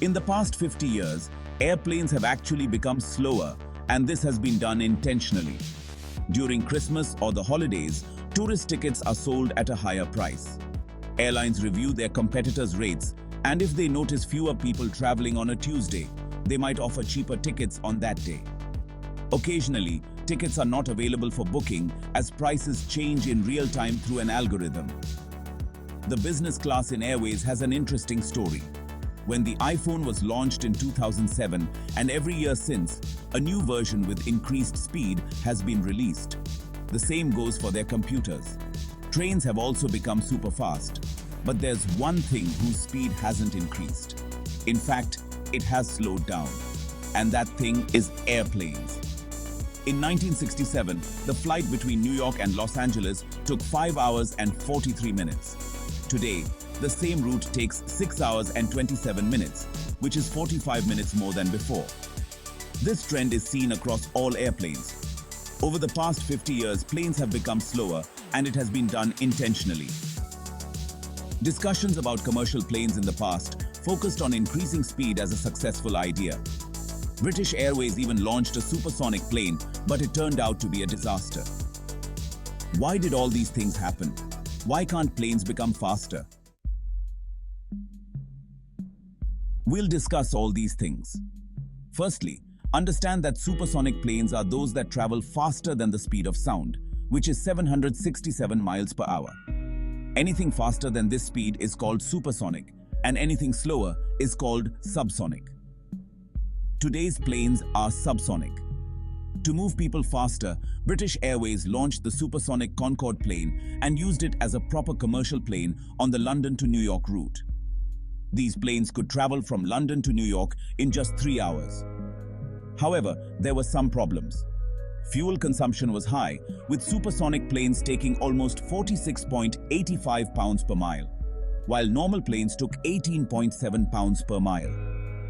In the past 50 years, airplanes have actually become slower, and this has been done intentionally. During Christmas or the holidays, tourist tickets are sold at a higher price. Airlines review their competitors' rates, and if they notice fewer people traveling on a Tuesday, they might offer cheaper tickets on that day. Occasionally, tickets are not available for booking as prices change in real time through an algorithm. The business class in airways has an interesting story. When the iPhone was launched in 2007 and every year since, a new version with increased speed has been released. The same goes for their computers. Trains have also become super fast, but there's one thing whose speed hasn't increased. In fact, it has slowed down, and that thing is airplanes. In 1967, the flight between New York and Los Angeles took 5 hours and 43 minutes. Today, the same route takes 6 hours and 27 minutes, which is 45 minutes more than before. This trend is seen across all airplanes. Over the past 50 years, planes have become slower, and it has been done intentionally. Discussions about commercial planes in the past focused on increasing speed as a successful idea. British Airways even launched a supersonic plane, but it turned out to be a disaster. Why did all these things happen? Why can't planes become faster? We'll discuss all these things. Firstly, understand that supersonic planes are those that travel faster than the speed of sound, which is 767 miles per hour. Anything faster than this speed is called supersonic, and anything slower is called subsonic. Today's planes are subsonic. To move people faster, British Airways launched the supersonic Concorde plane and used it as a proper commercial plane on the London to New York route. These planes could travel from London to New York in just 3 hours. However, there were some problems. Fuel consumption was high, with supersonic planes taking almost 46.85 pounds per mile, while normal planes took 18.7 pounds per mile.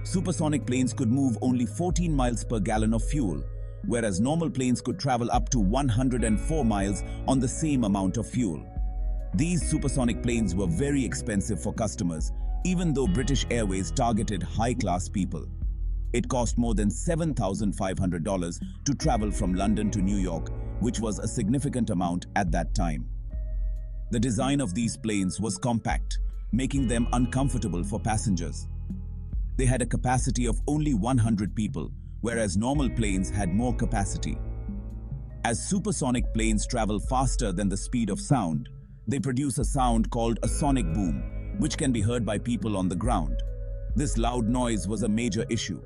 Supersonic planes could move only 14 miles per gallon of fuel, whereas normal planes could travel up to 104 miles on the same amount of fuel. These supersonic planes were very expensive for customers, even though British Airways targeted high-class people. It cost more than $7,500 to travel from London to New York, which was a significant amount at that time. The design of these planes was compact, making them uncomfortable for passengers. They had a capacity of only 100 people, whereas normal planes had more capacity. As supersonic planes travel faster than the speed of sound, they produce a sound called a sonic boom, which can be heard by people on the ground. This loud noise was a major issue.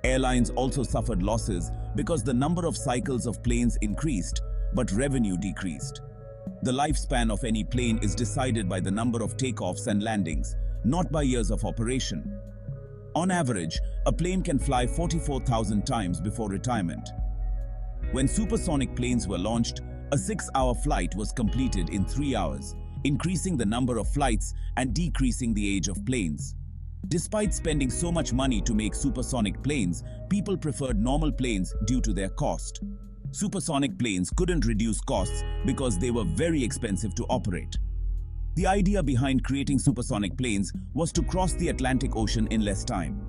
Airlines also suffered losses because the number of cycles of planes increased, but revenue decreased. The lifespan of any plane is decided by the number of takeoffs and landings, not by years of operation. On average, a plane can fly 44,000 times before retirement. When supersonic planes were launched, a 6-hour flight was completed in 3 hours, increasing the number of flights and decreasing the age of planes. Despite spending so much money to make supersonic planes, people preferred normal planes due to their cost. Supersonic planes couldn't reduce costs because they were very expensive to operate. The idea behind creating supersonic planes was to cross the Atlantic Ocean in less time.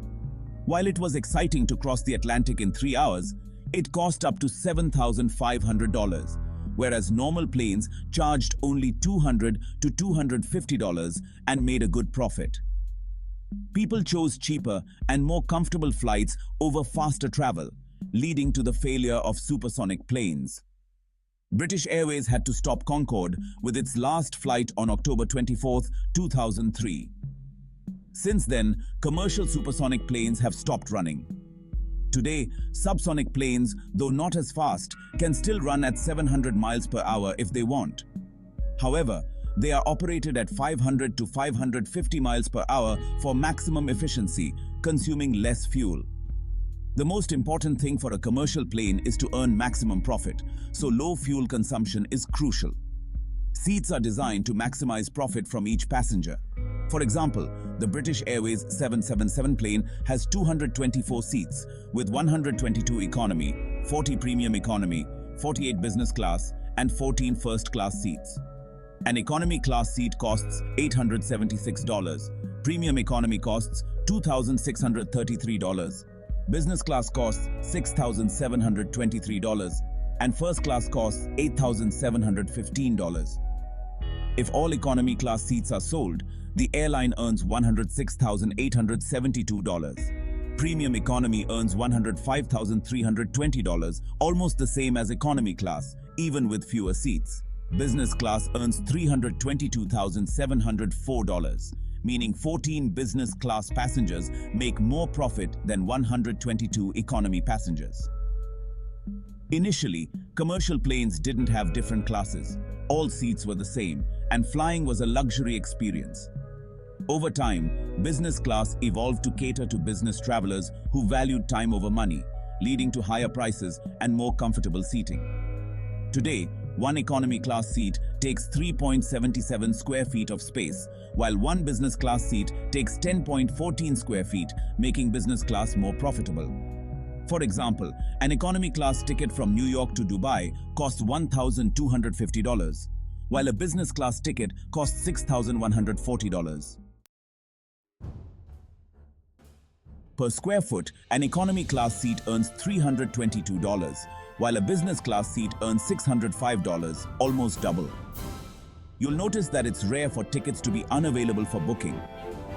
While it was exciting to cross the Atlantic in 3 hours, it cost up to $7,500, whereas normal planes charged only $200 to $250 and made a good profit. People chose cheaper and more comfortable flights over faster travel, leading to the failure of supersonic planes. British Airways had to stop Concorde with its last flight on October 24, 2003. Since then, commercial supersonic planes have stopped running. Today, subsonic planes, though not as fast, can still run at 700 miles per hour if they want. However, they are operated at 500 to 550 miles per hour for maximum efficiency, consuming less fuel. The most important thing for a commercial plane is to earn maximum profit, so low fuel consumption is crucial. Seats are designed to maximize profit from each passenger. For example, the British Airways 777 plane has 224 seats, with 122 economy, 40 premium economy, 48 business class, and 14 first class seats. An economy class seat costs $876, Premium economy costs $2,633. Business class costs $6,723. And first class costs $8,715. If all economy class seats are sold, the airline earns $106,872. Premium economy earns $105,320, almost the same as economy class, even with fewer seats. Business class earns $322,704, meaning 14 business class passengers make more profit than 122 economy passengers. Initially, commercial planes didn't have different classes. All seats were the same, and flying was a luxury experience. Over time, business class evolved to cater to business travelers who valued time over money, leading to higher prices and more comfortable seating. Today, one economy class seat takes 3.77 square feet of space, while one business class seat takes 10.14 square feet, making business class more profitable. For example, an economy class ticket from New York to Dubai costs $1,250, while a business class ticket costs $6,140. Per square foot, an economy class seat earns $322, while a business class seat earns $605, almost double. You'll notice that it's rare for tickets to be unavailable for booking.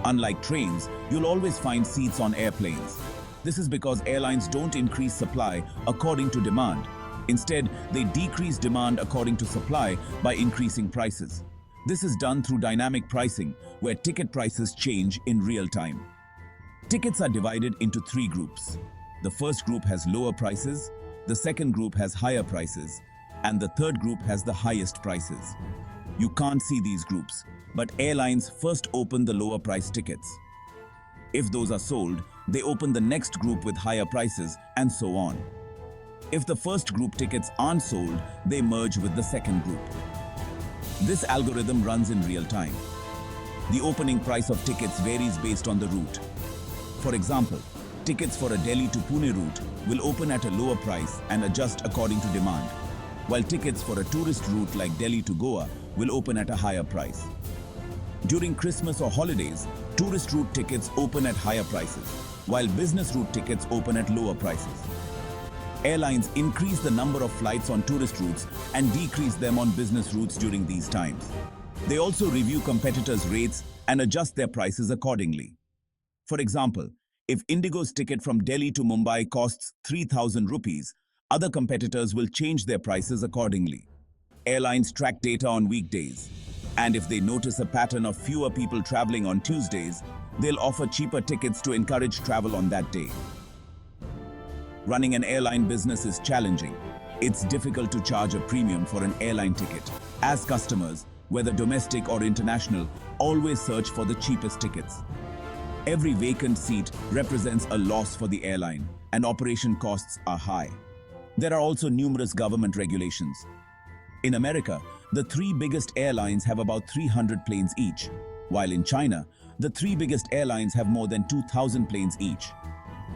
Unlike trains, you'll always find seats on airplanes. This is because airlines don't increase supply according to demand. Instead, they decrease demand according to supply by increasing prices. This is done through dynamic pricing, where ticket prices change in real time. Tickets are divided into three groups. The first group has lower prices, the second group has higher prices, and the third group has the highest prices. You can't see these groups, but airlines first open the lower price tickets. If those are sold, they open the next group with higher prices, and so on. If the first group tickets aren't sold, they merge with the second group. This algorithm runs in real time. The opening price of tickets varies based on the route. For example, tickets for a Delhi to Pune route will open at a lower price and adjust according to demand, while tickets for a tourist route like Delhi to Goa will open at a higher price. During Christmas or holidays, tourist route tickets open at higher prices, while business route tickets open at lower prices. Airlines increase the number of flights on tourist routes and decrease them on business routes during these times. They also review competitors' rates and adjust their prices accordingly. For example, if Indigo's ticket from Delhi to Mumbai costs 3,000 rupees, other competitors will change their prices accordingly. Airlines track data on weekdays, and if they notice a pattern of fewer people traveling on Tuesdays, they'll offer cheaper tickets to encourage travel on that day. Running an airline business is challenging. It's difficult to charge a premium for an airline ticket, as customers, whether domestic or international, always search for the cheapest tickets. Every vacant seat represents a loss for the airline, and operation costs are high. There are also numerous government regulations. In America, the three biggest airlines have about 300 planes each, while in China, the three biggest airlines have more than 2,000 planes each.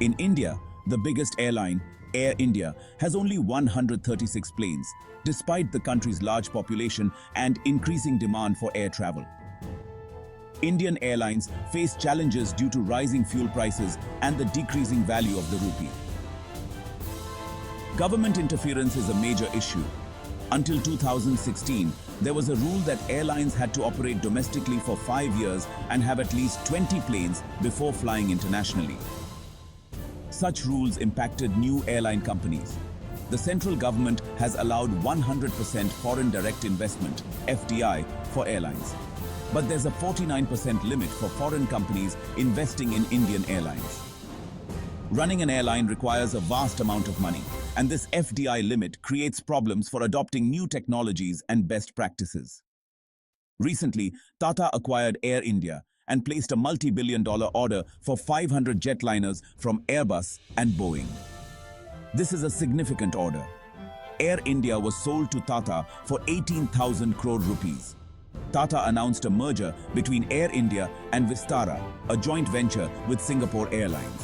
In India, the biggest airline, Air India, has only 136 planes, despite the country's large population and increasing demand for air travel. Indian airlines face challenges due to rising fuel prices and the decreasing value of the rupee. Government interference is a major issue. Until 2016, there was a rule that airlines had to operate domestically for 5 years and have at least 20 planes before flying internationally. Such rules impacted new airline companies. The central government has allowed 100% foreign direct investment, FDI, for airlines. But there's a 49% limit for foreign companies investing in Indian airlines. Running an airline requires a vast amount of money, and this FDI limit creates problems for adopting new technologies and best practices. Recently, Tata acquired Air India and placed a multi-billion-dollar order for 500 jetliners from Airbus and Boeing. This is a significant order. Air India was sold to Tata for 18,000 crore rupees. Tata announced a merger between Air India and Vistara, a joint venture with Singapore Airlines.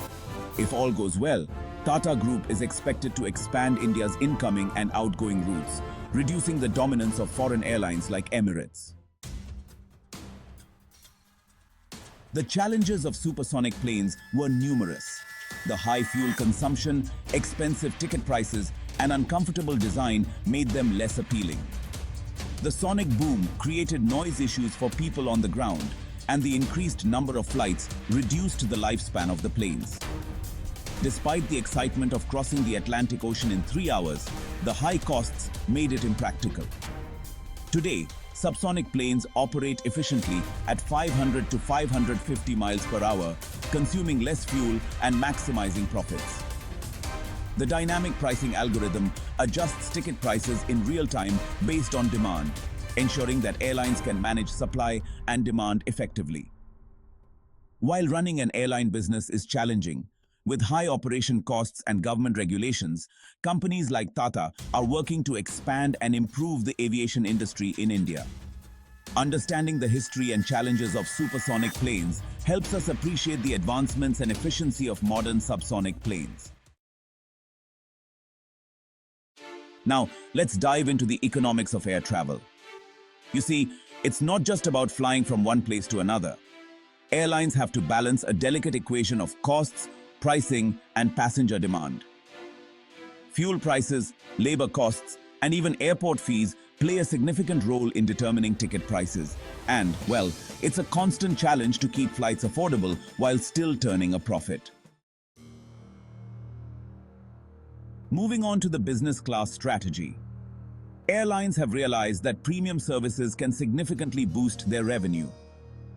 If all goes well, Tata Group is expected to expand India's incoming and outgoing routes, reducing the dominance of foreign airlines like Emirates. The challenges of supersonic planes were numerous. The high fuel consumption, expensive ticket prices, and uncomfortable design made them less appealing. The sonic boom created noise issues for people on the ground, and the increased number of flights reduced the lifespan of the planes. Despite the excitement of crossing the Atlantic Ocean in 3 hours, the high costs made it impractical. Today, subsonic planes operate efficiently at 500 to 550 miles per hour, consuming less fuel and maximizing profits. The dynamic pricing algorithm adjusts ticket prices in real time based on demand, ensuring that airlines can manage supply and demand effectively. While running an airline business is challenging, with high operation costs and government regulations, companies like Tata are working to expand and improve the aviation industry in India. Understanding the history and challenges of supersonic planes helps us appreciate the advancements and efficiency of modern subsonic planes. Now, let's dive into the economics of air travel. You see, it's not just about flying from one place to another. Airlines have to balance a delicate equation of costs, pricing, and passenger demand. Fuel prices, labor costs, and even airport fees play a significant role in determining ticket prices. And, well, it's a constant challenge to keep flights affordable while still turning a profit. Moving on to the business class strategy. Airlines have realized that premium services can significantly boost their revenue.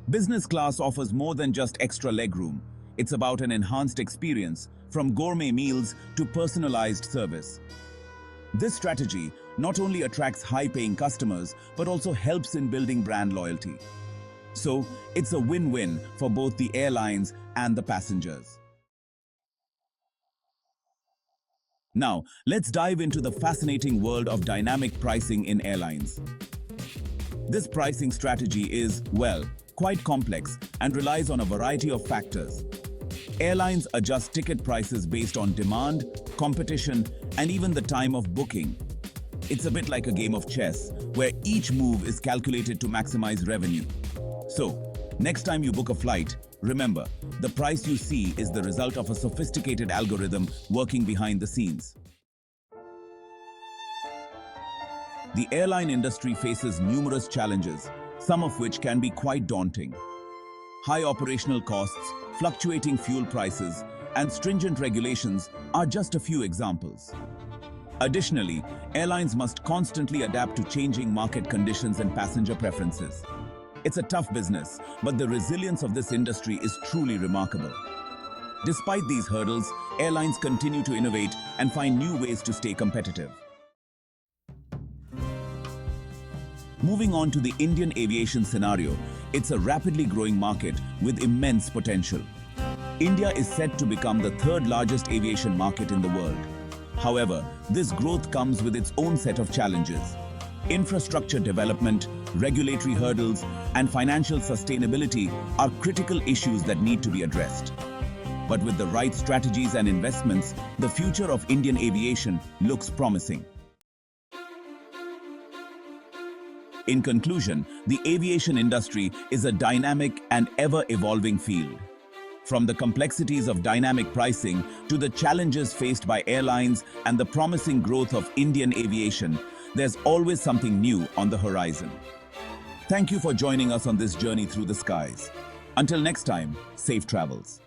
Business class offers more than just extra legroom. It's about an enhanced experience, from gourmet meals to personalized service. This strategy not only attracts high-paying customers, but also helps in building brand loyalty. So, it's a win-win for both the airlines and the passengers. Now, let's dive into the fascinating world of dynamic pricing in airlines. This pricing strategy is, well, quite complex and relies on a variety of factors. Airlines adjust ticket prices based on demand, competition, and even the time of booking. It's a bit like a game of chess, where each move is calculated to maximize revenue. So, next time you book a flight, remember, the price you see is the result of a sophisticated algorithm working behind the scenes. The airline industry faces numerous challenges, some of which can be quite daunting. High operational costs, fluctuating fuel prices, and stringent regulations are just a few examples. Additionally, airlines must constantly adapt to changing market conditions and passenger preferences. It's a tough business, but the resilience of this industry is truly remarkable. Despite these hurdles, airlines continue to innovate and find new ways to stay competitive. Moving on to the Indian aviation scenario, it's a rapidly growing market with immense potential. India is set to become the third largest aviation market in the world. However, this growth comes with its own set of challenges. Infrastructure development, regulatory hurdles, and financial sustainability are critical issues that need to be addressed. But with the right strategies and investments, the future of Indian aviation looks promising. In conclusion, the aviation industry is a dynamic and ever-evolving field. From the complexities of dynamic pricing to the challenges faced by airlines and the promising growth of Indian aviation, there's always something new on the horizon. Thank you for joining us on this journey through the skies. Until next time, safe travels.